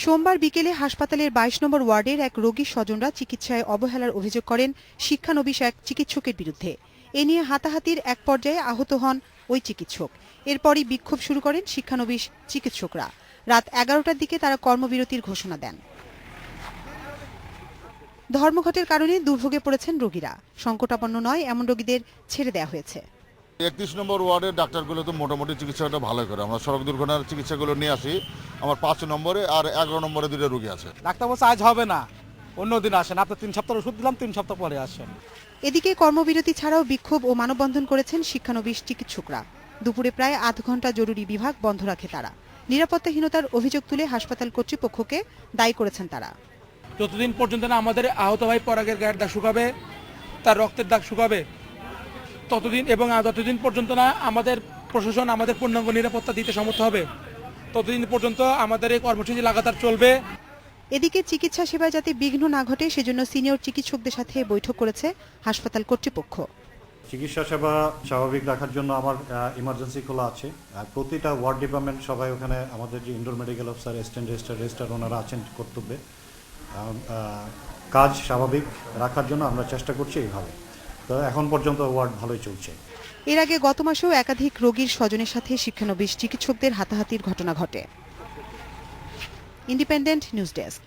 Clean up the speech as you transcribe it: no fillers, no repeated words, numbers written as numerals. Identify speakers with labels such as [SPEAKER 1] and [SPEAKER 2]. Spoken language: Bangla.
[SPEAKER 1] সোমবার বিকেলে হাসপাতালের ২২ নম্বর ওয়ার্ডের এক রোগীর স্বজনরা চিকিৎসায় অবহেলার অভিযোগ করেন শিক্ষানবিশ এক চিকিৎসকের বিরুদ্ধে। এ নিয়ে হাতাহাতির এক পর্যায়ে আহত হন ওই চিকিৎসক। এরপরই বিক্ষোভ শুরু করেন শিক্ষানবিশ চিকিৎসকরা। রাত ১১টার দিকে তারা কর্মবিরতির ঘোষণা দেন। ধর্মঘটের কারণে দুর্ভোগে পড়েছেন রোগীরা। সংকটাপন্ন নয় এমন রোগীদের ছেড়ে দেওয়া হয়েছে।
[SPEAKER 2] ৩১ নম্বর ওয়ার্ডের ডাক্তারগুলো তো মোটামুটি চিকিৎসাটা ভালো করে। আমরা সড়ক দুর্ঘটনার চিকিৎসাগুলো নিয়ে আসি। আমার ৫ নম্বরে আর ১১ নম্বরে ২টা রোগী আছে।
[SPEAKER 3] ডাক্তার বলছে আজ হবে না, অন্যদিন আসেন। আপনি ৩ সপ্তাহ ওষুধ দিলাম, ৩ সপ্তাহ পরে আসেন।
[SPEAKER 1] এদিকে কর্মবিরতি ছাড়াও বিক্ষোভ ও মানববন্ধন করেছেন শিক্ষানবিশ চিকিৎসকরা। দুপুরে প্রায় আধ ঘন্টা জরুরি বিভাগ বন্ধ রাখে তারা। নিরাপত্তাহীনতার অভিযোগ তুলে হাসপাতাল কর্তৃপক্ষকে দায়ী করেছেন তারা।
[SPEAKER 3] যতদিন পর্যন্ত না আমাদের আহত ভাই পরাগের গায়ের দাগ শুকাবে, তার রক্তের দাগ শুকাবে, ততদিন এবং যতদিন পর্যন্ত না আমাদের প্রশাসন আমাদের পূর্ণাঙ্গ নিরাপত্তা দিতে সমর্থ হবে, ততদিন পর্যন্ত আমাদের এই কর্মসূচি লাগাতার চলবে।
[SPEAKER 1] এদিকে চিকিৎসা সেবায় যাতে বিঘ্ন না ঘটে সেজন্য সিনিয়র চিকিৎসকদের সাথে বৈঠক করেছে হাসপাতাল কর্তৃপক্ষ।
[SPEAKER 4] চিকিৎসা সেবা স্বাভাবিক রাখার জন্য আমার ইমার্জেন্সি খোলা আছে। প্রতিটা ওয়ার্ড ডিপার্টমেন্ট সবাই ওখানে আমাদের যে indoor medical officer, assistant registrar ওনারা আছেন কর্তব্যে। কাজ স্বাভাবিক রাখার জন্য আমরা চেষ্টা করছি এইভাবে। তো এখন পর্যন্ত ওয়ার্ড ভালোই চলছে।
[SPEAKER 1] এর আগে গত মাসেও একাধিক রোগীর স্বজনের সাথে শিক্ষানবিশ চিকিৎসকদের হাতাহাতির ঘটনা ঘটে। Independent news desk.